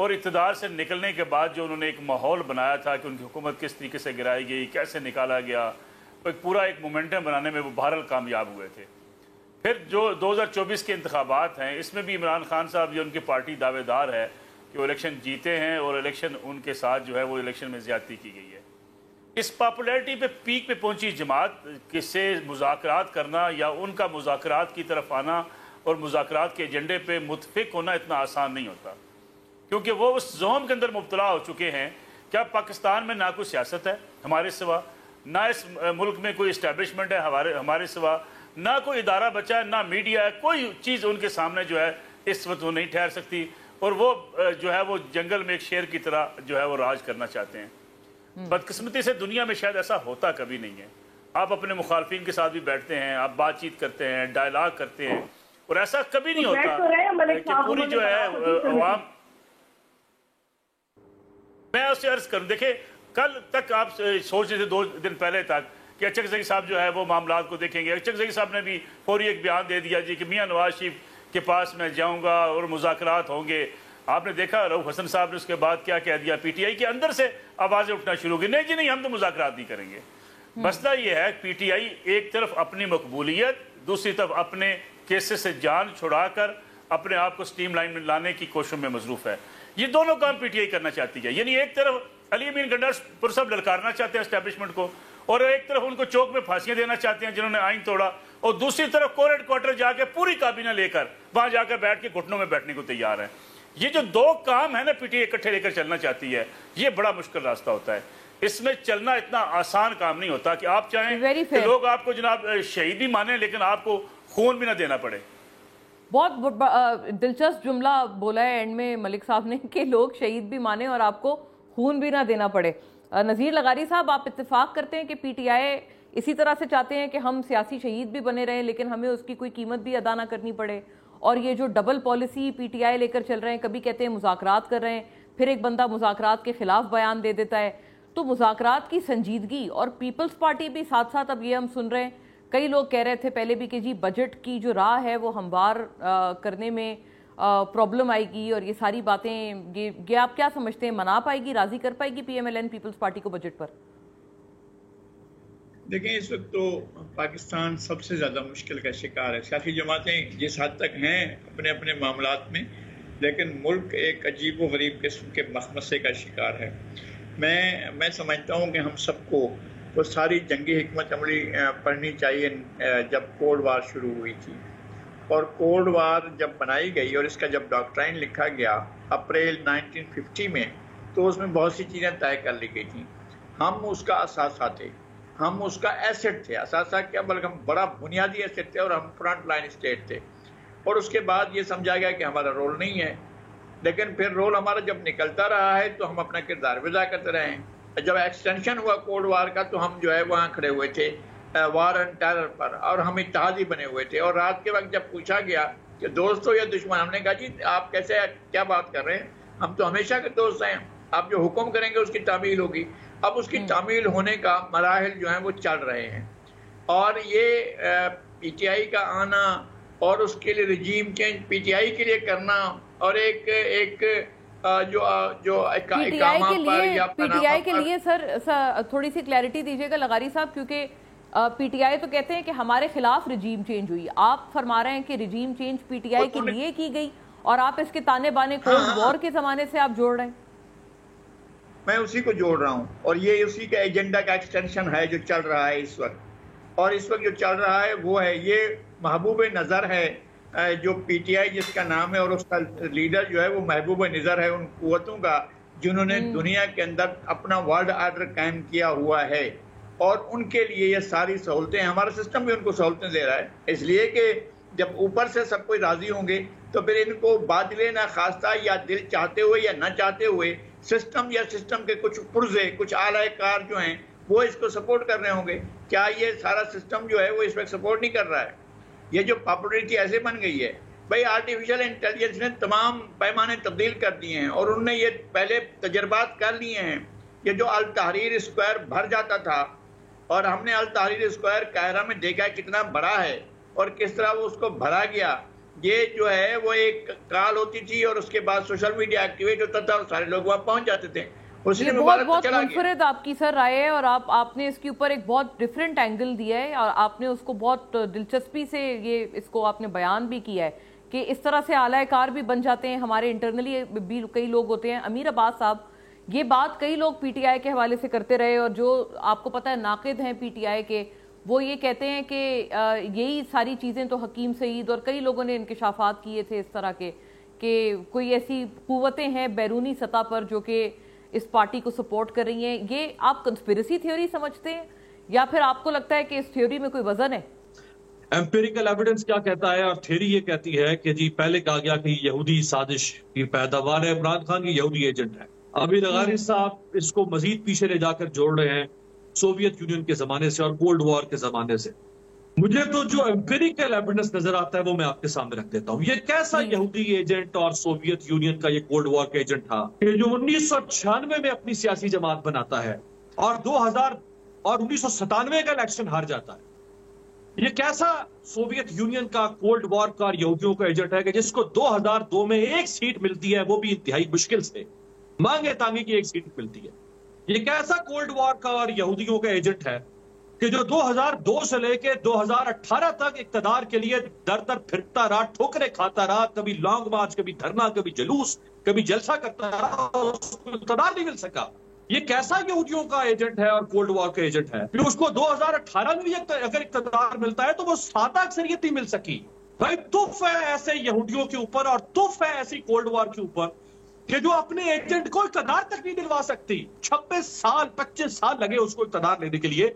اور اقتدار سے نکلنے کے بعد جو انہوں نے ایک ماحول بنایا تھا کہ ان کی حکومت کس طریقے سے گرائی گئی، کیسے نکالا گیا، پورا ایک مومنٹم بنانے میں وہ بہرحال کامیاب ہوئے تھے۔ پھر جو 2024 کے انتخابات ہیں، اس میں بھی عمران خان صاحب جو ان کی پارٹی دعوے دار ہے کہ وہ الیکشن جیتے ہیں، اور الیکشن ان کے ساتھ جو ہے وہ الیکشن میں زیادتی کی گئی ہے۔ اس پاپولیرٹی پہ پیک پہ پہنچی جماعت کس سے مذاکرات کرنا یا ان کا مذاکرات کی طرف آنا اور مذاکرات کے ایجنڈے پہ متفق ہونا اتنا آسان نہیں ہوتا، کیونکہ وہ اس زوم کے اندر مبتلا ہو چکے ہیں کہ اب پاکستان میں نہ کوئی سیاست ہے ہمارے سوا، نہ اس ملک میں کوئی اسٹیبلشمنٹ ہے ہمارے سوا، نہ کوئی ادارہ بچا ہے، نہ میڈیا ہے، کوئی چیز ان کے سامنے جو ہے اس وقت وہ نہیں ٹھہر سکتی، اور وہ جو ہے وہ جنگل میں ایک شیر کی طرح جو ہے وہ راج کرنا چاہتے ہیں۔ بدقسمتی سے دنیا میں شاید ایسا ہوتا کبھی نہیں ہے۔ آپ اپنے مخالفین کے ساتھ بھی بیٹھتے ہیں، آپ بات چیت کرتے ہیں، ڈائلاگ کرتے ہیں، اور ایسا کبھی نہیں ہوتا کہ پوری جو ہے عوام، میں اس سے عرض کروں، دیکھیں کل تک آپ سوچ رہے تھے 2 دن پہلے تک کہ اچک صاحب جو ہے وہ معاملات کو دیکھیں گے۔ اچک صاحب نے بھی فوری ایک بیان دے دیا جی کہ میاں نواز شریف کے پاس میں جاؤں گا اور مذاکرات ہوں گے۔ آپ نے دیکھا رؤف حسن صاحب نے اس کے بعد کیا کہہ دیا، پی ٹی آئی کے اندر سے آوازیں اٹھنا شروع کی، نہیں جی نہیں، ہم تو مذاکرات نہیں کریں گے۔ مسئلہ یہ ہے پی ٹی آئی ایک طرف اپنی مقبولیت، دوسری طرف اپنے کیسز سے جان چھڑا کر اپنے آپ کو سٹیم لائن میں لانے کی کوششوں میں مصروف ہے۔ یہ دونوں کام پی ٹی آئی کرنا چاہتی ہے، یعنی ایک طرف علی امین گنڈر پر صاحب للکارنا چاہتے ہیں اسٹیبلشمنٹ کو، اور ایک طرف ان کو چوک میں پھانسیاں دینا چاہتے ہیں جنہوں نے آئین توڑا، اور دوسری طرف کورٹ کوارٹر جا کے پوری کابینہ لے کر وہاں جا کر بیٹھ کے گھٹنوں میں بیٹھنے کو تیار ہیں۔ یہ جو 2 کام ہے نا پی ٹی آئی اکٹھے لے کر چلنا چاہتی ہے، یہ بڑا مشکل راستہ ہوتا ہے۔ اس میں چلنا اتنا آسان کام نہیں ہوتا کہ آپ چاہیں کہ لوگ آپ کو جناب شہید بھی مانیں لیکن آپ کو خون بھی نہ دینا پڑے۔ بہت دلچسپ جملہ بولا ہے اینڈ میں ملک صاحب نے کہ لوگ شہید بھی مانیں اور آپ کو خون بھی نہ دینا پڑے۔ نذیر لغاری صاحب، آپ اتفاق کرتے ہیں کہ پی ٹی آئی اسی طرح سے چاہتے ہیں کہ ہم سیاسی شہید بھی بنے رہیں لیکن ہمیں اس کی کوئی قیمت بھی ادا نہ کرنی پڑے، اور یہ جو double policy P T I لے کر چل رہے ہیں، کبھی کہتے ہیں مذاکرات کر رہے ہیں، پھر ایک بندہ مذاکرات کے خلاف بیان دے دیتا ہے، تو مذاکرات کی سنجیدگی، اور پیپلز پارٹی بھی ساتھ ساتھ اب یہ ہم سن رہے ہیں، کئی لوگ کہہ رہے تھے پہلے بھی کہ جی بجٹ کی جو راہ ہے وہ ہموار کرنے میں پرابلم آئے گی، اور یہ ساری باتیں یہ آپ کیا سمجھتے ہیں، منا پائے گی، راضی کر پائے گی P M L N People's party کو بجٹ پر؟ دیکھیں اس وقت تو پاکستان سب سے زیادہ مشکل کا شکار ہے۔ سیاسی جماعتیں جس حد تک ہیں اپنے اپنے معاملات میں، لیکن ملک ایک عجیب و غریب قسم کے مخمصے کا شکار ہے۔ میں سمجھتا ہوں کہ ہم سب کو وہ ساری جنگی حکمت عملی پڑھنی چاہیے جب کولڈ وار شروع ہوئی تھی، اور کولڈ وار جب بنائی گئی اور اس کا جب ڈاکٹرائن لکھا گیا اپریل 1950 میں، تو اس میں بہت سی چیزیں طے کر لی گئی تھیں۔ ہم اس کا اثاثہ تھے، ہم اس کا ایسٹ تھے، اثاثہ کیا بلکہ ہم بڑا بنیادی ایسٹ تھے، اور ہم فرنٹ لائن اسٹیٹ تھے۔ اور اس کے بعد یہ سمجھا گیا کہ ہمارا رول نہیں ہے، لیکن پھر رول ہمارا جب نکلتا رہا ہے تو ہم اپنا کردار ادا کرتے رہے ہیں۔ جب ایکسٹینشن ہوا کولڈ وار کا تو ہم جو ہے وہاں کھڑے ہوئے تھے وار اینڈ ٹیرر پر، اور ہم اتحادی بنے ہوئے تھے، اور رات کے وقت جب پوچھا گیا کہ دوست ہو یا دشمن، ہم نے کہا جی آپ کیسے کیا بات کر رہے ہیں، ہم تو ہمیشہ کے دوست ہیں، آپ جو حکم کریں گے اس کی تعمیل ہوگی۔ اب اس کی تعمیل ہونے کا مراحل جو ہیں وہ چل رہے ہیں، اور یہ پی ٹی آئی کا آنا اور اس کے لیے regime change P T I کے لیے کرنا، اور ایک جو پی ٹی آئی کے لیے سر تھوڑی سی کلیئرٹی دیجیے گا لغاری صاحب، کیونکہ پی ٹی آئی تو کہتے ہیں کہ ہمارے خلاف رجیم چینج ہوئی، آپ فرما رہے ہیں کہ regime change P T I کے لیے کی گئی، اور آپ اس کے تانے بانے کولڈ وار کے زمانے سے آپ جوڑ رہے ہیں۔ میں اسی کو جوڑ رہا ہوں، اور یہ اسی کا ایجنڈا کا ایکسٹینشن ہے جو چل رہا ہے اس وقت، اور اس وقت جو چل رہا ہے وہ ہے یہ محبوب نظر ہے جو پی ٹی آئی جس کا نام ہے، اور اس کا لیڈر جو ہے وہ محبوب نظر ہے ان قوتوں کا جنہوں نے دنیا کے اندر اپنا ورلڈ آرڈر قائم کیا ہوا ہے، اور ان کے لیے یہ ساری سہولتیں، ہمارا سسٹم بھی ان کو سہولتیں دے رہا ہے، اس لیے کہ جب اوپر سے سب کوئی راضی ہوں گے تو پھر ان کو بادلے نہ خواستہ یا دل چاہتے ہوئے یا نہ چاہتے ہوئے سسٹم یا سسٹم کے کچھ پرزے، کچھ اعلی کار جو ہیں وہ اس کو سپورٹ کر رہے ہوں گے۔ کیا یہ سارا سسٹم جو ہے وہ اس وقت سپورٹ نہیں کر رہا ہے؟ یہ جو پاپولیرٹی ایسے بن گئی ہے، بھائی آرٹیفیشل انٹیلیجنس نے تمام پیمانے تبدیل کر دیے ہیں، اور انہوں نے یہ پہلے تجربات کر لیے ہیں۔ یہ جو التحریر اسکوائر بھر جاتا تھا، اور ہم نے التحریر اسکوائر قاہرہ میں دیکھا کتنا بڑا ہے اور کس طرح وہ اس کو بھرا گیا، یہ جو ہے وہ ایک کال ہوتی تھی اور اس کے بعد سوشل میڈیا ایکٹیویٹ ہوتا تھا اور سارے لوگ وہاں پہنچ جاتے تھے. یہ بہت منفرد آپ کی سر رائے ہے اور آپ نے اس کے اوپر ایک بہت ڈیفرنٹ اینگل دیا ہے اور آپ نے اس کو بہت دلچسپی سے اس کو آپ نے بیان بھی کیا ہے کہ اس طرح سے اعلی کار بھی بن جاتے ہیں. ہمارے انٹرنلی بھی کئی لوگ ہوتے ہیں. امیر عباس صاحب یہ بات کئی لوگ پی ٹی آئی کے حوالے سے کرتے رہے اور جو آپ کو پتہ ہے ناقد ہیں پی ٹی آئی کے وہ یہ کہتے ہیں کہ یہی ساری چیزیں تو حکیم سعید اور کئی لوگوں نے انکشافات کیے تھے اس طرح کے کہ کوئی ایسی قوتیں ہیں بیرونی سطح پر جو کہ اس پارٹی کو سپورٹ کر رہی ہیں. یہ آپ کنسپیریسی تھیوری سمجھتے ہیں یا پھر آپ کو لگتا ہے کہ اس تھیوری میں کوئی وزن ہے؟ ایمپیریکل ایویڈنس کیا کہتا ہے اور تھیوری یہ کہتی ہے کہ جی پہلے کہا گیا کہ یہودی سازش کی پیداوار ہے, عمران خان کی یہودی ایجنٹ ہے. ابھی لغاری صاحب اس کو مزید پیچھے لے جا کر جوڑ رہے ہیں سوویت یونین کے زمانے سے اور کولڈ وار کے زمانے سے. مجھے تو جو ایمپیریکل ایویڈنس نظر آتا ہے وہ میں آپ کے سامنے رکھ دیتا ہوں. یہ کیسا یہودی ایجنٹ اور سوویت یونین کا یہ کولڈ وار کا ایجنٹ تھا کہ جو 1996 میں اپنی سیاسی جماعت بناتا ہے اور 2000 اور 1997 کا الیکشن ہار جاتا ہے. یہ کیسا سوویت یونین کا کولڈ وار کا اور یہودیوں کا ایجنٹ ہے کہ جس کو 2002 میں ایک سیٹ ملتی ہے, وہ بھی انتہائی مشکل سے مانگے تانگے کی ایک سیٹ ملتی ہے. یہ کیسا کولڈ وار کا اور یہودیوں کا ایجنٹ ہے کہ جو 2002 سے لے کے 2018 تک اقتدار کے لیے در در پھرتا رہا, ٹھوکریں کھاتا رہا, کبھی لانگ مارچ, کبھی دھرنا, کبھی جلوس, کبھی جلسہ کرتا رہا, اس کو اقتدار نہیں مل سکا. یہ کیسا یہودیوں کا ایجنٹ ہے اور کولڈ وار کا ایجنٹ ہے کہ اس کو 2018 میں بھی اگر اقتدار ملتا ہے تو وہ سادہ اکثریت نہیں مل سکی. بھائی تف ہے ایسے یہودیوں کے اوپر اور تف ہے ایسی کولڈ وار کے اوپر کہ جو اپنے ایجنٹ کو اقتدار تک نہیں دلوا سکتی. 26 سال 25 سال لگے اس کو اقتدار لینے کے لیے.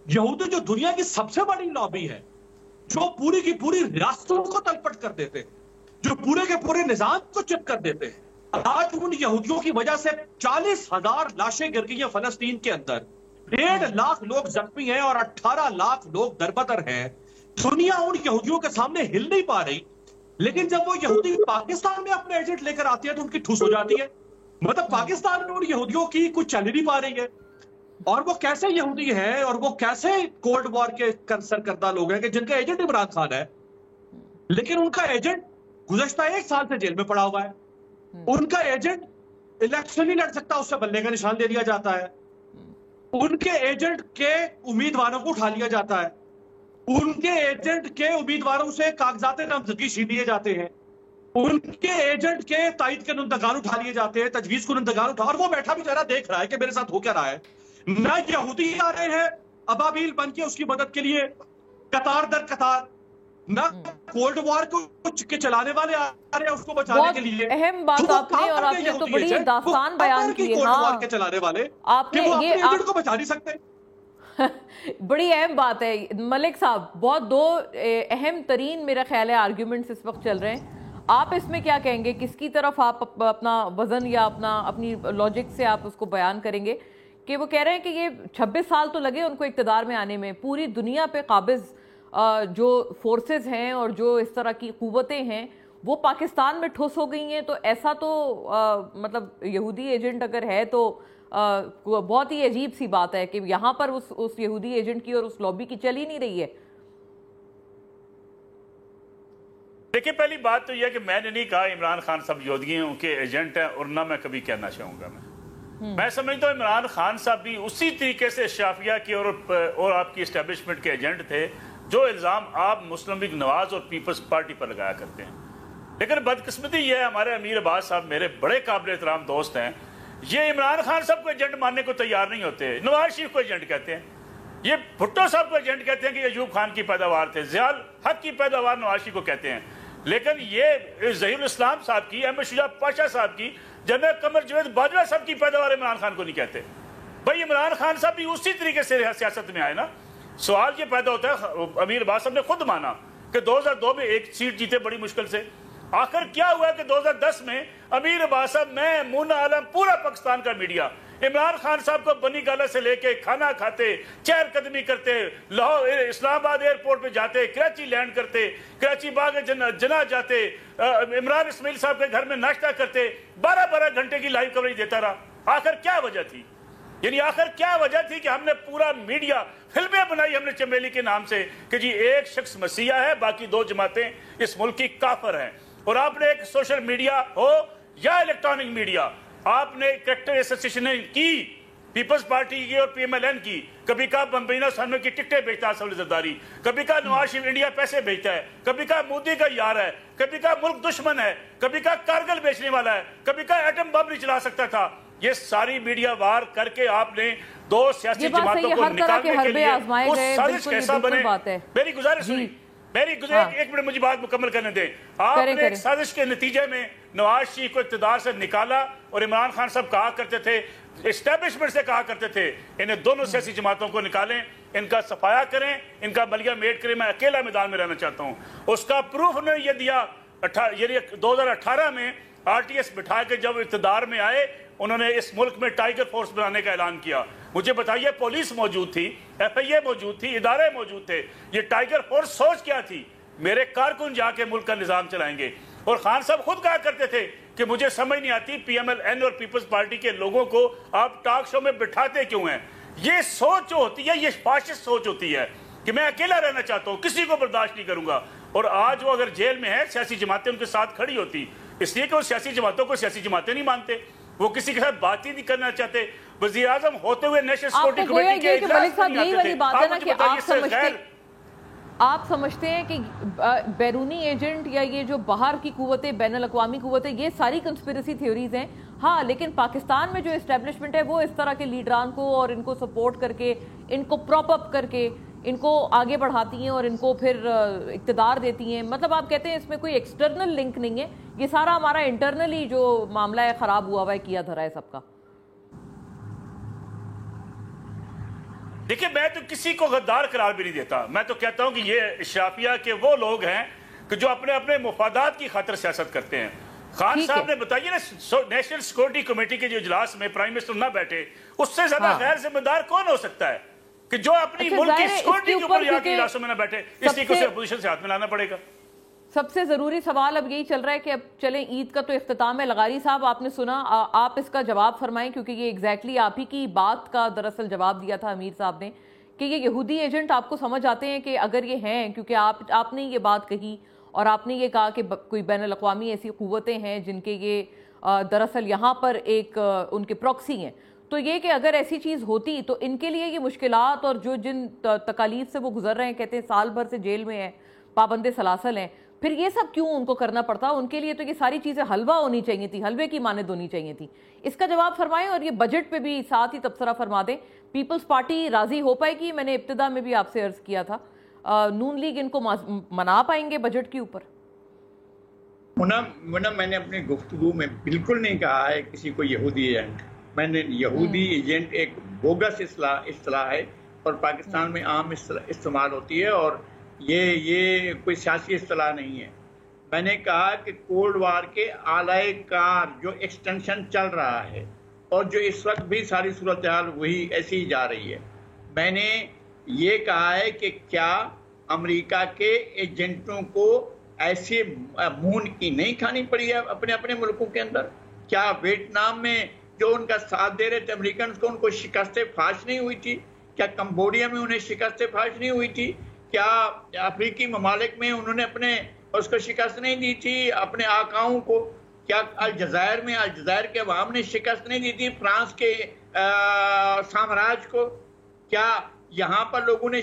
یہودی جو دنیا کی سب سے بڑی لابی ہے, جو پوری کی پوری ریاستوں کو تلپٹ کر دیتے ہیں, جو پورے کے پورے نظام کو چپ کر دیتے ہیں, آج ان یہودیوں کی وجہ سے 40,000 لاشیں گر گئی ہیں فلسطین کے اندر, 1.5 لاکھ لوگ زخمی ہیں اور 18 لاکھ لوگ دربدر ہیں. دنیا ان یہودیوں کے سامنے ہل نہیں پا رہی, لیکن جب وہ یہودی پاکستان میں اپنے ایجنٹ لے کر آتی ہے تو ان کی ٹھوس ہو جاتی ہے. مطلب پاکستان میں ان یہودیوں کی کچھ چل نہیں پا رہی ہے. اور وہ کیسے یہودی ہیں اور وہ کیسے کولڈ وار کے سرکردہ لوگ ہیں کہ جن کا ایجنٹ عمران خان ہے, لیکن ان کا ایجنٹ گزشتہ 1 سال سے جیل میں پڑا ہوا ہے. ان کا ایجنٹ الیکشن نہیں لڑ سکتا, اس سے بلنے کا نشان دے دیا جاتا ہے. ان کے ایجنٹ کے امیدواروں کو اٹھا لیا جاتا ہے. ان کے ایجنٹ کے امیدواروں سے کاغذات نامزدگی چھین لیے جاتے ہیں. ان کے ایجنٹ کے تائید کے کنندگان اٹھا لیے جاتے ہیں, تجویز کنندگان اٹھا, اور وہ بیٹھا بھی ذرا دیکھ رہا ہے کہ میرے ساتھ ہو کیا رہا ہے. نہ یہودی آ رہے ہیں ابابیل بن کے اس کی مدد کے لیے قطار در قطار, نہ کولڈ وار کو چلانے والے آ رہے ہیں اس کو بچانے کے لیے. اہم بات آپ نے, اور آپ نے تو بڑی داستان بیان کی ہے. کولڈ وار کے چلانے والے آپ نے وہ اپنے یہ ایجنٹ کو بچا نہیں سکتے. بڑی اہم بات ہے. ملک صاحب, بہت 2 اہم ترین میرا خیال ہے آرگیومنٹس اس وقت چل رہے ہیں. آپ اس میں کیا کہیں گے, کس کی طرف آپ اپنا وزن یا اپنی لاجک سے آپ اس کو بیان کریں گے کہ وہ کہہ رہے ہیں کہ یہ 26 سال تو لگے ان کو اقتدار میں آنے میں, پوری دنیا پہ قابض جو فورسز ہیں اور جو اس طرح کی قوتیں ہیں وہ پاکستان میں ٹھوس ہو گئی ہیں, تو ایسا تو مطلب یہودی ایجنٹ اگر ہے تو بہت ہی عجیب سی بات ہے کہ یہاں پر اس یہودی ایجنٹ کی اور اس لابی کی چل ہی نہیں رہی ہے. دیکھیں, پہلی بات تو یہ ہے کہ میں نے نہیں کہا عمران خان صاحب یہودیوں کے ایجنٹ ہیں, اور نہ میں کبھی کہنا چاہوں گا. میں سمجھتا ہوں عمران خان صاحب بھی اسی طریقے سے اشرافیہ کے اور آپ کی اسٹیبلشمنٹ کے ایجنٹ تھے جو الزام آپ مسلم لیگ نواز اور پیپلز پارٹی پر لگایا کرتے ہیں. لیکن بدقسمتی یہ ہے, ہمارے امیر عباس صاحب میرے بڑے قابل احترام دوست ہیں, یہ عمران خان صاحب کو ایجنٹ ماننے کو تیار نہیں ہوتے. نواز شریف کو ایجنٹ کہتے ہیں, یہ بھٹو صاحب کو ایجنٹ کہتے ہیں کہ ایوب خان کی پیداوار تھے, ضیاء الحق کی پیداوار نواز شریف کو کہتے ہیں. لیکن یہ ظہیر الاسلام صاحب کی, احمد شجاع پاشا صاحب کی, جنرل قمر جاوید باجوہ صاحب کی پیداوار عمران خان کو نہیں کہتے. بھائی عمران خان صاحب بھی اسی طریقے سے سیاست میں آئے نا. سوال یہ پیدا ہوتا ہے, امیر عباس صاحب نے خود مانا کہ 2002 میں 1 سیٹ جیتے بڑی مشکل سے. آخر کیا ہوا کہ 2010 میں امیر عباس صاحب, میں, مونا عالم, پورا پاکستان کا میڈیا عمران خان صاحب کو بنی گالہ سے لے کے کھانا کھاتے, چہر قدمی کرتے, لاہور اسلام آباد ایئرپورٹ پہ جاتے, کراچی لینڈ کرتے, کراچی باغ جناح جاتے, عمران اسماعیل صاحب کے گھر میں ناشتہ کرتے, 12 گھنٹے کی لائیو کوریج دیتا رہا. آخر کیا وجہ تھی؟ یعنی آخر کیا وجہ تھی کہ ہم نے پورا میڈیا فلمیں بنائی ہم نے چمیلی کے نام سے کہ جی ایک شخص مسیحا ہے باقی دو جماعتیں اس ملک کی کافر ہیں. اور آپ نے ایک سوشل میڈیا ہو یا الیکٹرانک میڈیا, آپ نے کریکٹر ایسوسیشن کی پیپلز پارٹی کی اور پی ایم ایل این کی, کبھی کہا بمبینا سالموں کی ٹکٹیں بیچتا ہے اسمبلی زرداری, کبھی کہا نواز شریف انڈیا پیسے بیچتا ہے, کبھی کہا مودی کا یار ہے, کبھی کہا ملک دشمن ہے, کبھی کہا کارگل بیچنے والا ہے, کبھی کہا ایٹم بم نہیں چلا سکتا تھا. یہ ساری میڈیا وار کر کے آپ نے دو سیاسی جماعتوں کو نکالنے کے لیے اس سازش کیسا بنے. میری گزارش سنی, ایک منٹ مجھے بات مکمل کرنے دیں. آپ نے ایک سازش کے نتیجے میں نواز شریف کو اقتدار سے نکالا, اور عمران خان صاحب کہا کرتے تھے, اسٹیبلشمنٹ سے کہا کرتے تھے, انہیں دونوں سیاسی جماعتوں کو نکالیں, ان کا صفایا کریں, ان کا ملیہ میٹ کریں, میں اکیلا میدان میں رہنا چاہتا ہوں. اس کا پروف انہوں نے یہ دیا 2018 میں آر ٹی ایس بٹھا کے جب اقتدار میں آئے انہوں نے اس ملک میں ٹائیگر فورس بنانے کا اعلان کیا. مجھے بتائیے, پولیس موجود تھی, ایف آئی اے موجود تھی, ادارے موجود تھے, یہ ٹائیگر فورس سوچ کیا تھی؟ میرے کارکن جا کے ملک کا نظام چلائیں گے. اور خان صاحب خود کہا کرتے تھے کہ مجھے سمجھ نہیں آتی پی ایم ایل این اور پیپلز پارٹی کے لوگوں کو آپ ٹاک شو میں بٹھاتے کیوں ہیں. یہ سوچ جو ہوتی ہے یہ فاشسٹ سوچ ہوتی ہے کہ میں اکیلا رہنا چاہتا ہوں, کسی کو برداشت نہیں کروں گا. اور آج وہ اگر جیل میں ہے, سیاسی جماعتیں ان کے ساتھ کھڑی ہوتی, اس لیے کہ وہ سیاسی جماعتوں کو سیاسی جماعتیں نہیں مانتے, وہ کسی کے ساتھ بات ہی نہیں کرنا چاہتے. وزیر اعظم ہوتے ہوئے نیشنل سیکورٹی کمیٹی کے اجلاس میں نہیں آتے تھے. آپ سمجھتے ہیں کہ بیرونی ایجنٹ یا یہ جو باہر کی قوتیں, بین الاقوامی قوتیں, یہ ساری کنسپیریسی تھیوریز ہیں؟ ہاں, لیکن پاکستان میں جو اسٹیبلشمنٹ ہے وہ اس طرح کے لیڈران کو اور ان کو سپورٹ کر کے, ان کو پراپ اپ کر کے ان کو آگے بڑھاتی ہیں اور ان کو پھر اقتدار دیتی ہیں. مطلب آپ کہتے ہیں اس میں کوئی ایکسٹرنل لنک نہیں ہے, یہ سارا ہمارا انٹرنلی جو معاملہ ہے خراب ہوا ہے, کیا دھرا ہے سب کا. دیکھیں, میں تو کسی کو غدار قرار بھی نہیں دیتا. میں تو کہتا ہوں کہ یہ اشرافیہ کے وہ لوگ ہیں کہ جو اپنے اپنے مفادات کی خاطر سیاست کرتے ہیں. خان صاحب نے بتائیے نا, نیشنل سیکورٹی کمیٹی کے جو اجلاس میں پرائم منسٹر نہ بیٹھے, اس سے زیادہ غیر ذمہ دار کون ہو سکتا ہے کہ جو اپنی ملک کی سیکورٹی کے اوپر یہاں کے اجلاسوں میں نہ بیٹھے, اس لیے کہ اسے اپوزیشن سے ہاتھ ملانا پڑے گا. سب سے ضروری سوال اب یہی چل رہا ہے کہ اب چلیں عید کا تو اختتام ہے. لغاری صاحب, آپ نے سنا, آپ اس کا جواب فرمائیں, کیونکہ یہ ایگزیکٹلی آپ ہی کی بات کا دراصل جواب دیا تھا امیر صاحب نے کہ یہ یہودی ایجنٹ آپ کو سمجھ آتے ہیں کہ اگر یہ ہیں, کیونکہ آپ نے یہ بات کہی اور آپ نے یہ کہا کہ کوئی بین الاقوامی ایسی قوتیں ہیں جن کے یہ دراصل یہاں پر ایک ان کے پروکسی ہیں, تو یہ کہ اگر ایسی چیز ہوتی تو ان کے لیے یہ مشکلات اور جو جن تکالیف سے وہ گزر رہے ہیں, کہتے ہیں سال بھر سے جیل میں ہیں, پابند سلاسل ہیں, پھر یہ سب کیوں ان کو کرنا پڑتا؟ ان کے لیے تو یہ ساری چیزیں حلوہ ہونی چاہیے تھی, حلوے کی مانند ہونی چاہیے تھی. اس کا جواب فرمائیں, اور یہ بجٹ پہ بھی ساتھ ہی تبصرہ فرما دیں. پیپلز پارٹی راضی ہو پائے گی؟ میں نے ابتدا میں بھی آپ سے عرض کیا تھا, نون لیگ ان کو منا پائیں گے بجٹ کے اوپر؟ میں نے اپنی گفتگو میں بالکل نہیں کہا ہے کسی کو یہودی ایجنٹ. میں نے یہودی ایجنٹ ایک بوگس اصطلاح ہے اور پاکستان میں عام استعمال ہوتی ہے, اور یہ کوئی سیاسی اصطلاح نہیں ہے. میں نے کہا کہ کولڈ وار کے اعلی کار جو ایکسٹینشن چل رہا ہے اور جو اس وقت بھی ساری صورتحال وہی ایسی ہی جا رہی ہے, میں نے یہ کہا ہے کہ کیا امریکہ کے ایجنٹوں کو ایسے مون کی نہیں کھانی پڑی ہے اپنے ملکوں کے اندر؟ کیا ویتنام میں جو ان کا ساتھ دے رہے تھے امریکنز کو, ان کو شکست فاش نہیں ہوئی تھی؟ کیا کمبوڈیا میں انہیں شکست فاش نہیں ہوئی تھی؟ کیا افریقی ممالک میں انہوں نے اپنے اس کو شکست نہیں دی تھی اپنے آقاؤں کو؟ کیا الجزائر میں الجزائر کے عوام نے شکست نہیں دی تھی فرانس کے سامراج کو؟ کیا یہاں پر لوگوں نے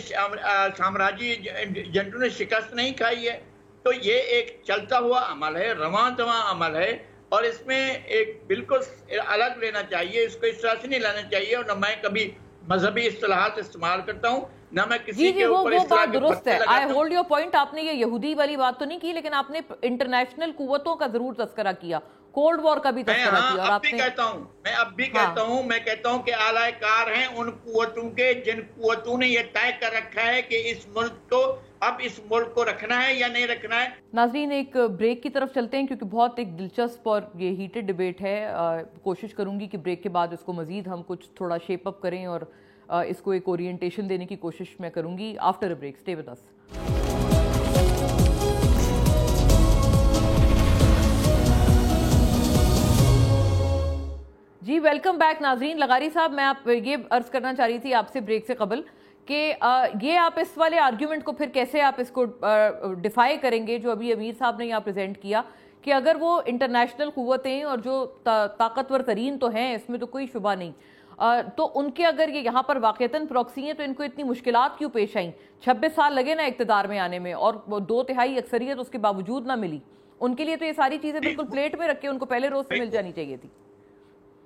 سامراجی ایجنٹوں نے شکست نہیں کھائی ہے؟ تو یہ ایک چلتا ہوا عمل ہے, رواں دواں عمل ہے, اور اس میں ایک بالکل الگ لینا چاہیے, اس کو اس طرح سے نہیں لینا چاہیے. اور نہ میں کبھی مذہبی اصطلاحات استعمال کرتا ہوں, نہ میں کسی کے اوپر اس طرح کے درست ہے. I hold your point. آپ نے یہ یہودی والی بات تو نہیں کی, لیکن آپ نے انٹرنیشنل قوتوں کا ضرور تذکرہ کیا, کولڈ وار کا بھی تذکرہ کیا. اور میں کہتا ہوں کہ اعلی کار ہیں ان قوتوں کے جن قوتوں نے یہ طے کر رکھا ہے کہ اس ملک کو رکھنا ہے یا نہیں رکھنا ہے. ناظرین, ایک بریک کی طرف چلتے ہیں کیونکہ بہت ایک دلچسپ اور یہ ہیٹڈ ڈیبیٹ ہے. کوشش کروں گی کہ بریک کے بعد اس کو مزید ہم کچھ تھوڑا شیپ اپ کریں اور اس کو ایک اورینٹیشن دینے کی کوشش میں کروں گی. After a break, stay with us. جی ویلکم بیک ناظرین. لغاری صاحب میں آپ یہ عرض کرنا چاہ رہی تھی آپ سے بریک سے قبل کہ یہ آپ اس والے آرگیومنٹ کو پھر کیسے آپ اس کو ڈیفائی کریں گے جو ابھی امیر صاحب نے یہاں پریزنٹ کیا کہ اگر وہ انٹرنیشنل قوتیں اور جو طاقتور ترین تو ہیں اس میں تو کوئی شبہ نہیں تو ان کے اگر یہ یہاں پر واقعتاً پروکسی ہیں تو ان کو اتنی مشکلات کیوں پیش آئیں؟ 26 سال لگے نا اقتدار میں آنے میں اور 2/3 اکثریت اس کے باوجود نہ ملی. ان کے لیے تو یہ ساری چیزیں بالکل پلیٹ میں رکھ کے ان کو پہلے روز سے مل جانی چاہیے تھی.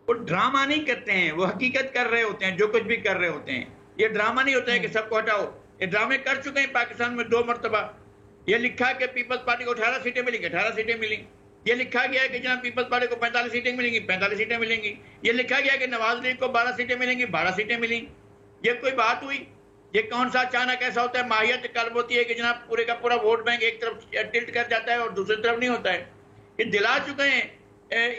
وہ ڈرامہ نہیں کرتے ہیں, وہ حقیقت کر رہے ہوتے ہیں. جو کچھ بھی کر رہے ہوتے ہیں یہ ڈرامہ نہیں ہوتا ہے کہ سب کو ہٹاؤ. یہ ڈرامے کر چکے ہیں پاکستان میں 2 مرتبہ. یہ لکھا کہ پیپلز پارٹی کو 18 سیٹیں ملیں گی, 18 سیٹیں ملیں. یہ لکھا گیا ہے کہ جناب پیپلز پارٹی کو 45 سیٹیں ملیں گی, 45 سیٹیں ملیں گی. یہ لکھا گیا کہ نواز شریف کو 12 سیٹیں ملیں گی, 12 سیٹیں ملیں. یہ کوئی بات ہوئی؟ یہ کون سا اچانک ایسا ہوتا ہے؟ ماہیت قلب ہوتی ہے کہ جناب پورے کا پورا ووٹ بینک ایک طرف ٹلٹ کر جاتا ہے اور دوسری طرف نہیں ہوتا ہے. یہ دلا چکے ہیں.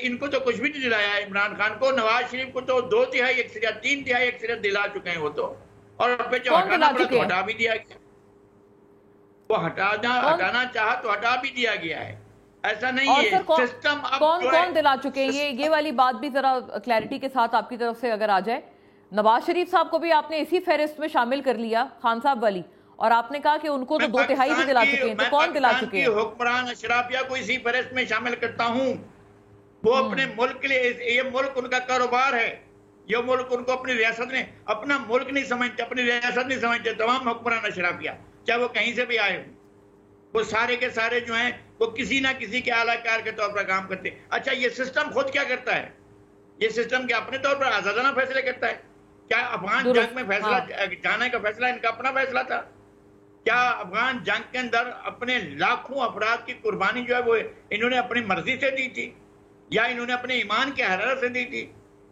ان کو تو کچھ بھی نہیں دلایا ہے. عمران خان کو, نواز شریف کو تو 2/3 اکثریت 3/3 اکثریت دلا چکے ہیں وہ تو. اور پھر جو ہٹانا پڑا تو ہٹا بھی دیا گیا. وہ ہٹانا چاہا تو ہٹا بھی دیا گیا ہے. ایسا نہیں ہے سسٹم. کون دلا چکے ہیں یہ والی بات بھی ذرا کلیئرٹی کے ساتھ آپ کی طرف سے اگر آ جائے. نواز شریف صاحب کو بھی آپ نے اسی فہرست میں شامل کر لیا خان صاحب والی, اور آپ نے کہا کہ ان کو تو 2/3 بھی دلا چکے ہیں. تو کون دلا چکے ہیں؟ حکمران اشرافیہ کو اسی فہرست میں شامل کرتا ہوں. وہ اپنے ملک کے لیے, یہ ملک ان کا کاروبار ہے. یہ ملک ان کو اپنی ریاست نے اپنا ملک نہیں سمجھتے, اپنی ریاست نہیں سمجھتے. تمام حکمران اشرافیہ چاہے وہ کہیں سے بھی آئے ہوں, وہ سارے کے سارے جو ہیں وہ کسی نہ کسی کے اعلیٰ کار کے طور پر کام کرتے ہیں. اچھا یہ سسٹم خود کیا کرتا ہے؟ یہ سسٹم کیا اپنے طور پر آزادانہ فیصلے کرتا ہے؟ کیا افغان جنگ میں فیصلہ جانے کا فیصلہ ان کا اپنا فیصلہ تھا؟ کیا افغان جنگ کے اندر اپنے لاکھوں افراد کی قربانی جو ہے وہ انہوں نے اپنی مرضی سے دی تھی یا انہوں نے اپنے ایمان کی حرارت سے دی تھی؟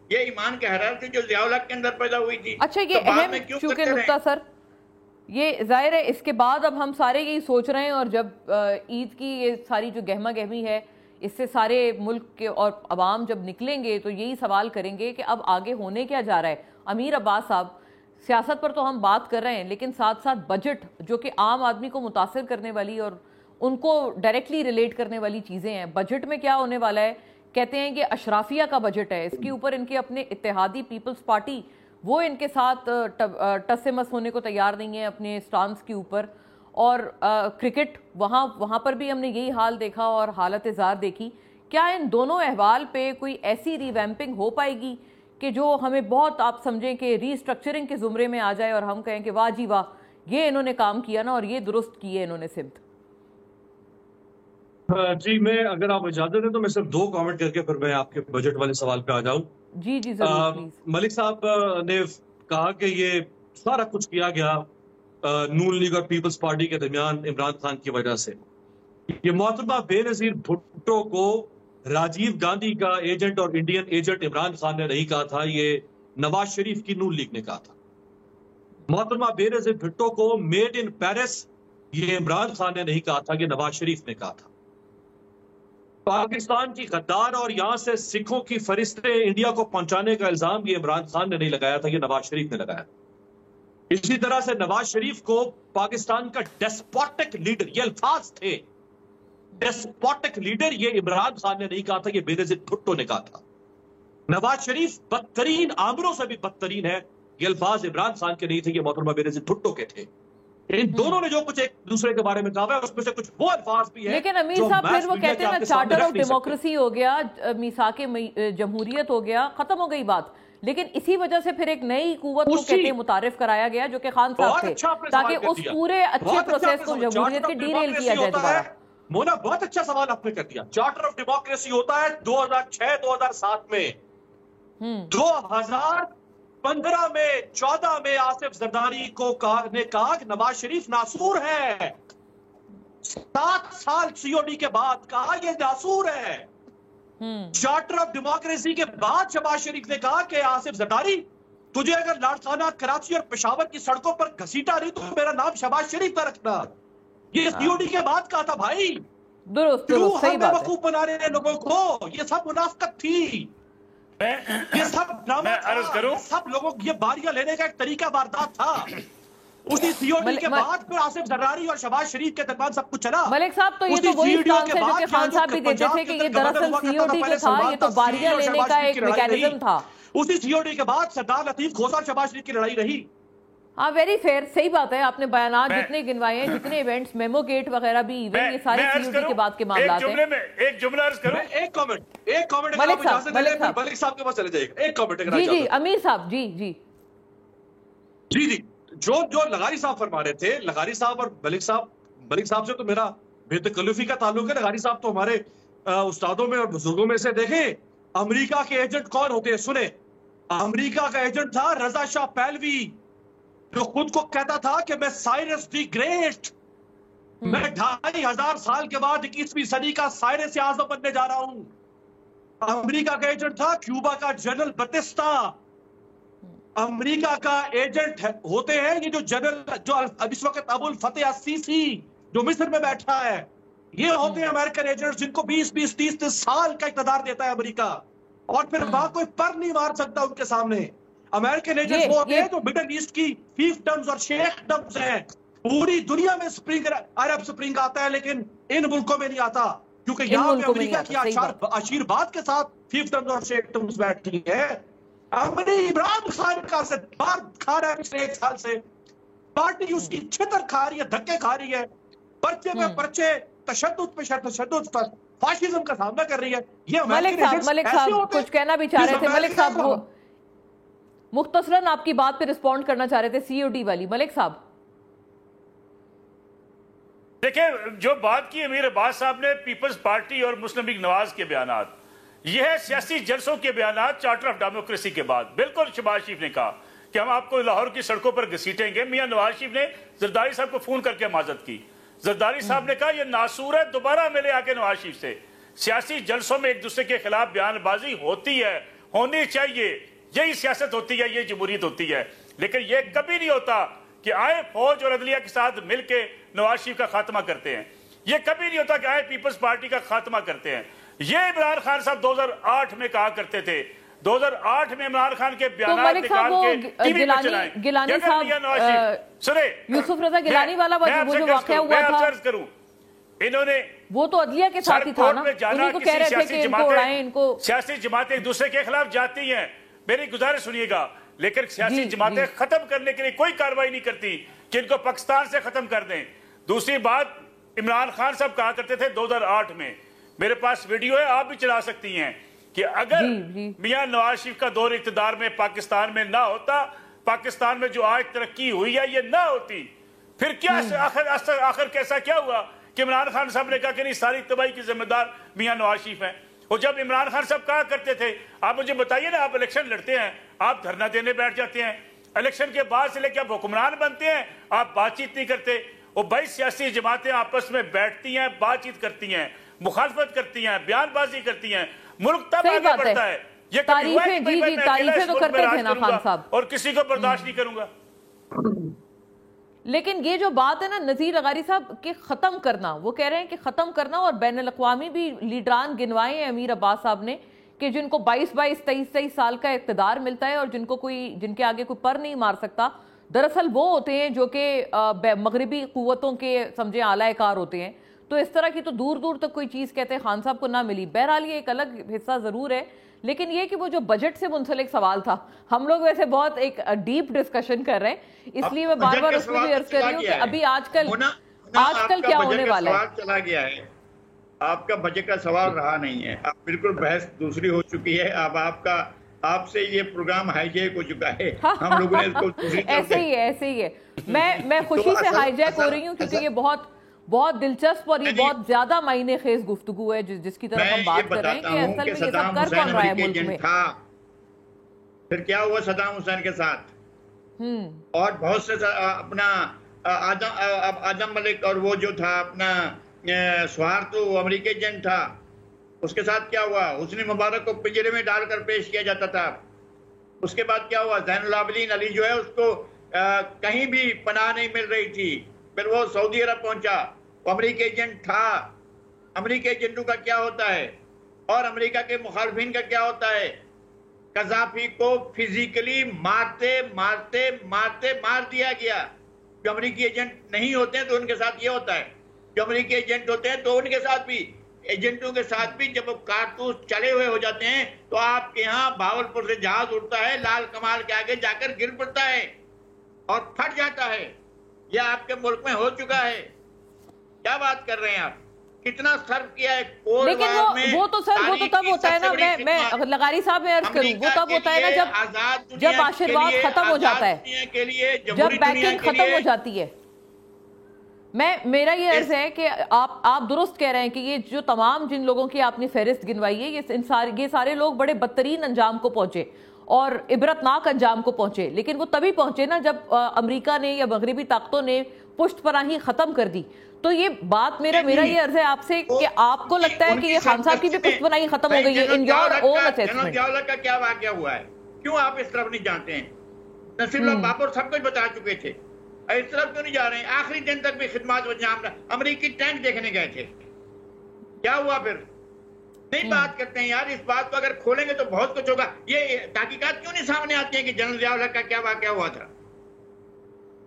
یہ ایمان کی حرارت جو ضیاء الحق کے اندر پیدا ہوئی تھی. اچھا یہ اہم چونکہ نقطہ سر, یہ ظاہر ہے اس کے بعد اب ہم سارے یہی سوچ رہے ہیں, اور جب عید کی یہ ساری جو گہما گہمی ہے اس سے سارے ملک کے اور عوام جب نکلیں گے تو یہی سوال کریں گے کہ اب آگے ہونے کیا جا رہا ہے. امیر عباس صاحب, سیاست پر تو ہم بات کر رہے ہیں لیکن ساتھ ساتھ بجٹ جو کہ عام آدمی کو متاثر کرنے والی اور ان کو ڈائریکٹلی ریلیٹ کرنے والی چیزیں ہیں, بجٹ میں کیا ہونے والا ہے؟ کہتے ہیں کہ اشرافیہ کا بجٹ ہے, اس کے اوپر ان کے اپنے اتحادی پیپلز پارٹی وہ ان کے ساتھ ٹس سے مس ہونے کو تیار نہیں ہے اپنے سٹانس کے اوپر. اور کرکٹ وہاں پر بھی ہم نے یہی حال دیکھا اور حالت زار دیکھی. کیا ان دونوں احوال پہ کوئی ایسی ریویمپنگ ہو پائے گی کہ جو ہمیں بہت آپ سمجھیں کہ ری اسٹرکچرنگ کے زمرے میں آ جائے اور ہم کہیں کہ واہ جی واہ یہ انہوں نے کام کیا نا اور یہ درست کیے انہوں نے سمت؟ جی میں اگر آپ اجازت دیں تو میں صرف 2 کامنٹ کر کے پھر میں آپ کے بجٹ والے سوال پہ آ جاؤں. جی ضرور پلیز. ملک صاحب نے کہا کہ یہ سارا کچھ کیا گیا نون لیگ اور پیپلز پارٹی کے درمیان عمران خان کی وجہ سے. یہ محترمہ بے نظیر بھٹو کو راجیو گاندھی کا ایجنٹ اور انڈین ایجنٹ عمران خان نے نہیں کہا تھا, یہ نواز شریف کی نون لیگ نے کہا تھا. محترمہ بے نظیر بھٹو کو میڈ ان پیرس یہ عمران خان نے نہیں کہا تھا, یہ نواز شریف نے کہا تھا. پاکستان کی غدار اور یہاں سے سکھوں کی فہرستیں انڈیا کو پہنچانے کا الزام یہ عمران خان نے نہیں لگایا تھا, یہ نواز شریف نے لگایا. اسی طرح سے نواز شریف کو پاکستان کا ڈیسپوٹک لیڈر, یہ الفاظ تھے ڈیسپوٹک لیڈر, یہ عمران خان نے نہیں کہا تھا, یہ بے نظیر بھٹو نے کہا تھا. نواز شریف بدترین آمروں سے بھی بدترین ہے, یہ الفاظ عمران خان کے نہیں تھے, یہ محترمہ بے نظیر بھٹو کے تھے. ان دونوں نے جو کچھ ایک دوسرے کے بارے میں کہا ہے اس میں سے کچھ وہ الفاظ بھی ہیں. لیکن امیر صاحب پھر وہ کہتے ہیں نا چارٹر آف ڈیموکریسی ہو گیا, میثاق جمہوریت ہو گیا, ختم ہو گئی بات. لیکن اسی وجہ سے پھر ایک نئی قوت کو کہتے ہیں متعارف کرایا گیا جو کہ خان صاحب تھے, تاکہ اس پورے اچھے پروسیس کو جمہوریت کے ڈی ریل کیا جائے دوبارہ. مونا بہت اچھا سوال آپ نے کر دیا. چارٹر آف ڈیموکریسی ہوتا ہے 2006-2007 میں, 2015 میں 14 میں آصف زرداری کو نے کہا کہ نواز شریف ناسور ہے. 7 سال سی او ڈی کے بعد کہا یہ ناسور ہے. چارٹر آف ڈیموکریسی کے بعد شہباز شریف نے کہا کہ آصف زرداری تجھے اگر لاڑکانہ کراچی اور پشاور کی سڑکوں پر گھسیٹا رہی تو میرا نام شہباز شریف پر رکھنا. یہ سی او ڈی کے بعد کہا تھا بھائی. درست صحیح بات ہے. بیوقوف بنا رہے ہیں لوگوں کو, یہ سب منافقت تھی, یہ سب ڈرامہ تھا, سب لوگوں یہ باریاں لینے کا ایک طریقہ واردات تھا. اسی COD کے بعد پھر آصف زراری اور شہباز شریف کے درمیان سب کچھ چلا. ملک صاحب تو یہ تو وہی اسٹانس ہے جو کہ خان صاحب بھی دیتے تھے کہ یہ دراصل COD جو تھا یہ تو باریاں لینے کا ایک میکینزم تھا. اسی COD کے بعد سردار لطیف کھوسہ اور شہباز شریف کی لڑائی رہی. ہاں ویری فیئر, صحیح بات ہے, آپ نے بیانات جتنے گنوائے ہیں, جتنے ایونٹس, میمو گیٹ وغیرہ بھی, ایون یہ سارے COD کے بعد کے معاملات ہیں. ایک جملہ عرض کروں, ایک کامنٹ ملک صاحب کے پاس چلے جائے گا. ایک کامنٹ جی امیر صاحب, جی جو لغاری صاحب فرما رہے تھے, لغاری صاحب اور ملک صاحب سے تو میرا بے تکلفی کا تعلق ہے. لغاری صاحب تو ہمارے استادوں میں اور بزرگوں میں سے. دیکھیں امریکہ کے ایجنٹ کون ہوتے ہیں, سنیں. امریکہ کا ایجنٹ تھا رضا شاہ پہلوی, جو خود کو کہتا تھا کہ میں سائرس دی گریٹ, میں 2500 سال کے بعد 21ویں صدی کا سائرس اعظم بننے جا رہا ہوں. امریکہ کا ایجنٹ تھا کیوبا کا جنرل بتستا. امریکہ کا ایجنٹ ہوتے ہیں یہ جو جنرل جو اب اس وقت ابو الفتح السیسی جو مصر میں بیٹھا ہے, یہ ہوتے ہیں امریکن ایجنٹ جن کو 20-30 سال کا اقتدار دیتا ہے امریکہ, اور پھر وہاں کوئی پر نہیں مار سکتا ان کے سامنے. امریکن ایجنٹ وہ ہوتے ہیں جو مڈل ایسٹ کی فیفڈمز اور شیخڈمز ہیں. پوری دنیا میں عرب سپرنگ آتا ہے لیکن ان ملکوں میں نہیں آتا, کیونکہ یہاں پہ امریکہ کی عشیرباد کے ساتھ فیفڈمز اور شیخڈمز بیٹھتی ہے. عمران خان کا سے بار کھا رہا ہے پچھلے 1 سال سے, پارٹی اس کی چھتر کھا رہی ہے, دھکے کھا رہی ہے, پرچے پہ پرچے, تشدد پہ تشدد پر فاشزم کا سامنا کر رہی ہے. یہ ملک صاحب کچھ کہنا بھی چاہ رہے تھے. ملک صاحب وہ مختصراً آپ کی بات پہ رسپونڈ کرنا چاہ رہے تھے COD والی. ملک صاحب دیکھیں جو بات کی امیر عباس صاحب نے پیپلز پارٹی اور مسلم لیگ نواز کے بیانات, یہ ہے سیاسی جلسوں کے بیانات چارٹر آف ڈیموکریسی کے بعد. بالکل شہباز شریف نے کہا کہ ہم آپ کو لاہور کی سڑکوں پر گھسیٹیں گے. میاں نواز شریف نے زرداری صاحب کو فون کر کے معذرت کی. زرداری صاحب نے کہا یہ ناسور ہے, دوبارہ ملے آ کے نواز شریف سے. سیاسی جلسوں میں ایک دوسرے کے خلاف بیان بازی ہوتی ہے, ہونی چاہیے, یہی سیاست ہوتی ہے, یہ جمہوریت ہوتی ہے. لیکن یہ کبھی نہیں ہوتا کہ آئے فوج اور عدلیہ کے ساتھ مل کے نواز شریف کا خاتمہ کرتے ہیں. یہ کبھی نہیں ہوتا کہ آئے پیپلز پارٹی کا خاتمہ کرتے ہیں. یہ عمران خان صاحب 2008 میں کہا کرتے تھے. 2008 میں عمران خان کے بیانات نکال کے ٹی وی پہ چلائیں. گیلانی صاحب, یوسف رضا گیلانی والا وہ جو واقعہ ہوا تھا, انہوں نے وہ تو عدلیہ کے ساتھ ہی تھا نا, انہیں کو کہہ رہے تھے کہ ان کو اڑائیں, ان کو سیاسی جماعتیں ایک دوسرے کے خلاف جاتی ہیں. میری گزارش سنیے گا, لیکن سیاسی جماعتیں ختم کرنے کے لیے کوئی کارروائی نہیں کرتی کہ ان کو پاکستان سے ختم کر دیں. دوسری بات, عمران خان صاحب کہا کرتے تھے 2008 میں, میرے پاس ویڈیو ہے آپ بھی چلا سکتی ہیں, کہ اگر میاں نواز شریف کا دور اقتدار میں پاکستان میں نہ ہوتا, پاکستان میں جو آج ترقی ہوئی ہے یہ نہ ہوتی, پھر کیا آخر کیسا کیا ہوا کہ عمران خان صاحب نے کہا کہ نہیں ساری تباہی کی ذمہ دار میاں نواز شریف ہیں. اور جب عمران خان صاحب کہا کرتے تھے, آپ مجھے بتائیے نا, آپ الیکشن لڑتے ہیں, آپ دھرنا دینے بیٹھ جاتے ہیں, الیکشن کے بعد سے لے کے آپ حکمران بنتے ہیں, آپ بات چیت نہیں کرتے. وہ 22 سیاسی جماعتیں آپس میں بیٹھتی ہیں, بات چیت کرتی ہیں, مخالفت کرتی ہیں, بیان بازی کرتی ہیں, ملک تب آگے بڑھتا ہے. یہ تعریفیں تو کرتے تھے نا خان صاحب, اور کسی کو برداشت نہیں کروں گا. لیکن یہ جو بات ہے نا نذیر لغاری صاحب کہ ختم کرنا, وہ کہہ رہے ہیں کہ ختم کرنا, اور بین الاقوامی بھی لیڈران گنوائے ہیں امیر عباس صاحب نے کہ جن کو 22-23 سال کا اقتدار ملتا ہے اور جن کے آگے کوئی پر نہیں مار سکتا, دراصل وہ ہوتے ہیں جو کہ مغربی قوتوں کے سمجھے اعلی کار ہوتے ہیں. تو اس طرح کی تو دور دور تک کوئی چیز کہتے ہیں خان صاحب کو نہ ملی. بہرحال یہ ایک الگ حصہ ضرور ہے, لیکن یہ کہ وہ جو بجٹ سے منسلک سوال تھا, ہم لوگ ویسے بہت ایک ڈیپ ڈسکشن کر رہے ہیں, اس لیے میں بار بار اس کو بھی عرض کر رہی ہوں کہ ابھی آج کل کیا ہونے والا ہے. چلا گیا ہے, آپ کا بجٹ کا سوال رہا نہیں ہے, اب بالکل بحث دوسری ہو چکی ہے. اب آپ سے یہ پروگرام ہائی جیک ہو چکا ہے, ہم لوگوں نے اس کو دوسری ایسے ہی ہے. میں خوشی سے ہائی جیک ہو رہی ہوں کیونکہ یہ بہت دلچسپ اور یہ بہت زیادہ معنی خیز گفتگو ہے جس کی طرف ہم بات کر رہے ہیں کہ اصل میں یہ سب کر کون رہا ہے ملک میں. پھر کیا ہوا صدام حسین کے ساتھ, اور بہت سے اپنا آدم ملک اور وہ جو تھا اپنا سوہارتو امریکی ایجنٹ تھا, اس کے ساتھ کیا ہوا, حسنی مبارک کو پنجرے میں ڈال کر پیش کیا جاتا تھا. اس کے بعد کیا ہوا, زین العابدین علی جو ہے اس کو کہیں بھی پناہ نہیں مل رہی تھی, پھر وہ سعودی عرب پہنچا, وہ امریکی ایجنٹ تھا. امریکی ایجنٹوں کا کیا ہوتا ہے اور امریکہ کے مخالفین کا کیا ہوتا ہے. قذافی کو فزیکلی مار دیا گیا, جو امریکی ایجنٹ نہیں ہوتے ہیں تو ان کے ساتھ یہ ہوتا ہے، جو امریکی ایجنٹ ہوتے ہیں تو ان کے ساتھ بھی، ایجنٹوں کے ساتھ بھی جب وہ کارتوس چلے ہوئے ہو جاتے ہیں تو آپ کے ہاں بھاولپور سے جہاز اڑتا ہے، لال کمال کے آگے جا کر گر پڑتا ہے اور پھٹ جاتا ہے. یہ آپ کے ملک میں ہو چکا ہے. کیا بات کر رہے ہیں آپ؟ کتنا صرف کیا ہے کولڈ لیکن وار میں. وہ تو سر وہ تو تب ہوتا ہے نا، میں لغاری صاحب میں عرض کروں، وہ تب ہوتا ہے نا جب آشرواد ختم ہو جاتا ہے، جب بیکنگ ختم ہو جاتی ہے. میرا یہ عرض ہے کہ آپ درست کہہ رہے ہیں کہ یہ جو تمام جن لوگوں کی آپ نے فہرست گنوائی ہے یہ سارے لوگ بڑے بدترین انجام کو پہنچے اور عبرتناک انجام کو پہنچے، لیکن وہ تبھی پہنچے نا جب امریکہ نے یا مغربی طاقتوں نے پشت پناہی ختم کر دی. تو یہ بات میرا یہ عرض ہے آپ سے کہ آپ کو لگتا ہے کہ یہ خان صاحب کی بھی پشت پناہی ختم ہو گئی ہے in your own assessment? General جاولا کا کیا واقعہ ہوا ہے؟ کیوں آپ اس طرف نہیں جانتے ہیں؟ نصیر اللہ بابر سب کچھ بتا چکے تھے، اس طرف کیوں نہیں جا رہے ہیں؟ آخری دن تک بھی خدمات و انجام امریکی ٹینک دیکھنے گئے تھے، کیا ہوا پھر؟ نہیں بات کرتے ہیں یار. اس بات کو اگر کھولیں گے تو بہت کچھ ہوگا. یہ تحقیقات کیوں نہیں سامنے آتی ہیں کہ جنرل ضیاء کا کیا واقعہ ہوا تھا؟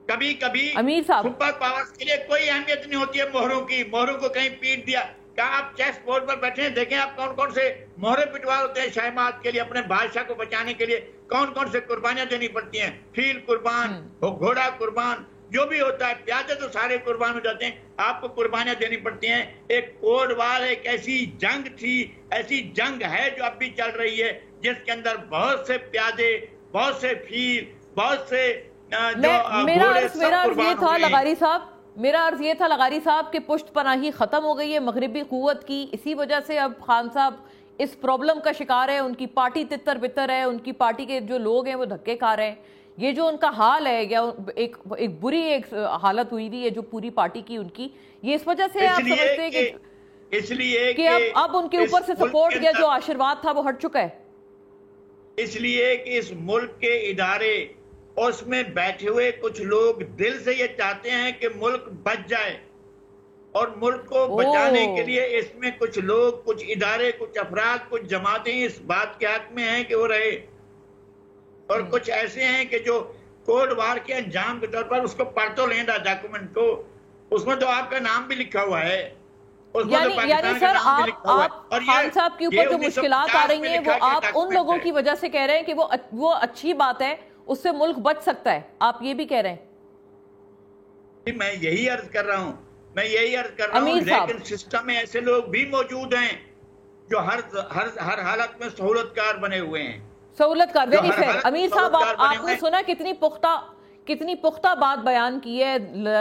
کبھی امیر صاحب سپر پاورز کے لیے کوئی اہمیت نہیں ہوتی ہے مہروں کی. مہروں کو کہیں پیٹ دیا. کیا آپ چیس بورڈ پر بیٹھے ہیں دیکھیں آپ کون کون سے مہرے پٹوا ہوتے ہیں شہمات کے لیے، اپنے بادشاہ کو بچانے کے لیے کون کون سے قربانیاں دینی پڑتی ہیں. فیل قربان، گھوڑا قربان، جو بھی ہوتا ہے، پیادے تو سارے قربان ہو جاتے ہیں. آپ کو قربانیاں دینی پڑتی ہیں. ایک کولڈ وار ایک ایسی جنگ تھی، ایسی جنگ ہے جو اب بھی چل رہی ہے، جس کے اندر بہت سے پیادے، بہت سے فیل، بہت سے میرا عرض یہ تھا لغاری صاحب کہ پشت پناہی ختم ہو گئی ہے مغربی قوت کی. اسی وجہ سے اب خان صاحب اس پرابلم کا شکار ہے، ان کی پارٹی تتر بتر ہے، ان کی پارٹی کے جو لوگ ہیں وہ دھکے کھا رہے ہیں. یہ جو ان کا حال ہے یا ایک بری حالت ہوئی تھی ہے جو پوری پارٹی کی ان کی، یہ اس وجہ سے آپ سمجھتے ہیں کہ اب ان کے اوپر سے سپورٹ کیا جو آشرواد تھا وہ ہٹ چکا ہے؟ اس لیے کہ اس ملک کے ادارے اور اس میں بیٹھے ہوئے کچھ لوگ دل سے یہ چاہتے ہیں کہ ملک بچ جائے، اور ملک کو بچانے کے لیے اس میں کچھ لوگ، کچھ ادارے، کچھ افراد، کچھ جماعتیں اس بات کے حق میں ہیں کہ وہ رہے، اور کچھ ایسے ہیں کہ جو کولڈ وار کے انجام کے طور پر اس کو پڑھ تو لیں ڈاکومنٹ کو، اس میں تو آپ کا نام بھی لکھا ہوا ہے. یعنی سر آپ خان صاحب کے اوپر جو مشکلات آ رہی ہیں وہ آپ ان لوگوں کی وجہ سے کہہ رہے ہیں کہ وہ اچھی بات ہے، اس سے ملک بچ سکتا ہے، آپ یہ بھی کہہ رہے ہیں؟ میں یہی عرض کر رہا ہوں لیکن سسٹم میں ایسے لوگ بھی موجود ہیں جو ہر حالت میں سہولت کار بنے ہوئے ہیں. سہولت کار، ویری فیئر. امیر صاحب آپ نے سنا کتنی پختہ بات بیان کی ہے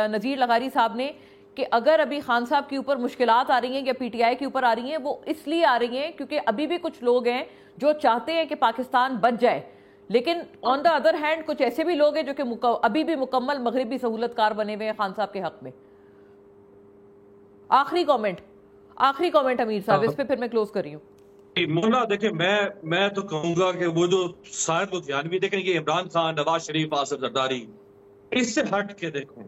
نذیر لغاری صاحب نے کہ اگر ابھی خان صاحب کے اوپر مشکلات آ رہی ہیں یا پی ٹی آئی کے اوپر آ رہی ہیں وہ اس لیے آ رہی ہیں کیونکہ ابھی بھی کچھ لوگ ہیں جو چاہتے ہیں کہ پاکستان بچ جائے، لیکن آن دا ادر ہینڈ کچھ ایسے بھی لوگ ہیں جو کہ ابھی بھی مکمل مغربی سہولت کار بنے ہوئے ہیں خان صاحب کے حق میں. آخری کامنٹ امیر صاحب، اس پہ پھر میں کلوز کر رہی ہوں. مولا دیکھیں میں تو کہوں گا کہ وہ جو سائر لدھیانوی دیکھیں کہ عمران خان، نواز شریف، آصف زرداری، اس سے ہٹ کے دیکھیں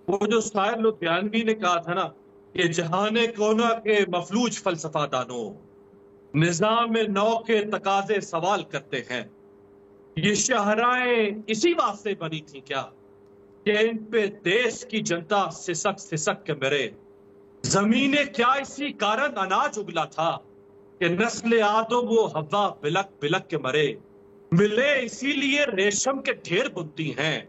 وہ جو سائر لدھیانوی نے کہا تھا نا کہ جہان کونا کے مفلوج فلسفہ دانوں نظام نو کے تقاضے سوال کرتے ہیں، یہ شاہراہیں اسی واسطے بنی تھیں کیا کہ ان پہ دیس کی جنتا سسک کے مرے؟ زمینیں کیا اسی کارن اناج اگلا تھا کہ نسل آدم و حوا بلک بلک کے مرے؟ ملے اسی لیے ریشم کے ڈھیر بنتی ہیں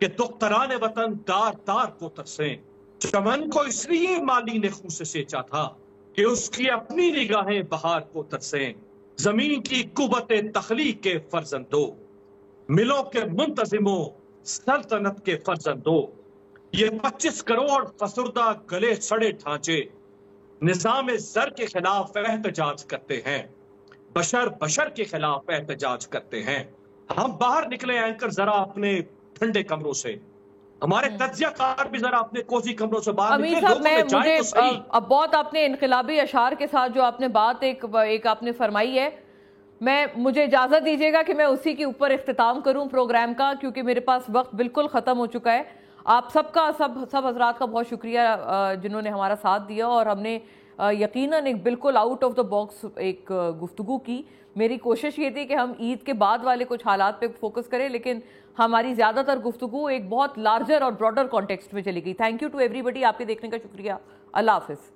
کہ دختران وطن دار دار کو ترسیں. چمن کو اس لیے مالی نے خون سے سینچا تھا کہ اس کی اپنی نگاہیں بہار کو ترسیں. زمین کی قوت تخلیق کے فرزندوں، ملوں کے منتظموں، سلطنت کے فرزندوں، یہ 25 کروڑ فسردہ گلے سڑے ڈھانچے نظام زر کے خلاف احتجاج کرتے ہیں، بشر کے خلاف احتجاج کرتے ہیں. ہم باہر نکلے اینکر ذرا اپنے ٹھنڈے کمروں سے، ہمارے تجزیہ کار بھی ذرا اپنے کوزی کمروں سے باہر نکلے. امیر صاحب مجھے اب بہت آپ نے انقلابی اشعار کے ساتھ جو آپ نے بات ایک آپ نے فرمائی ہے، مجھے اجازت دیجیے گا کہ میں اسی کے اوپر اختتام کروں پروگرام کا، کیونکہ میرے پاس وقت بالکل ختم ہو چکا ہے. آپ سب حضرات کا بہت شکریہ جنہوں نے ہمارا ساتھ دیا، اور ہم نے یقیناً ایک بالکل آؤٹ آف دا باکس ایک گفتگو کی. میری کوشش یہ تھی کہ ہم عید کے بعد والے کچھ حالات پہ فوکس کریں، لیکن ہماری زیادہ تر گفتگو ایک بہت لارجر اور براڈر کانٹیکسٹ میں چلی گئی. تھینک یو ٹو ایوری بڈی. آپ کے دیکھنے کا شکریہ. اللہ حافظ.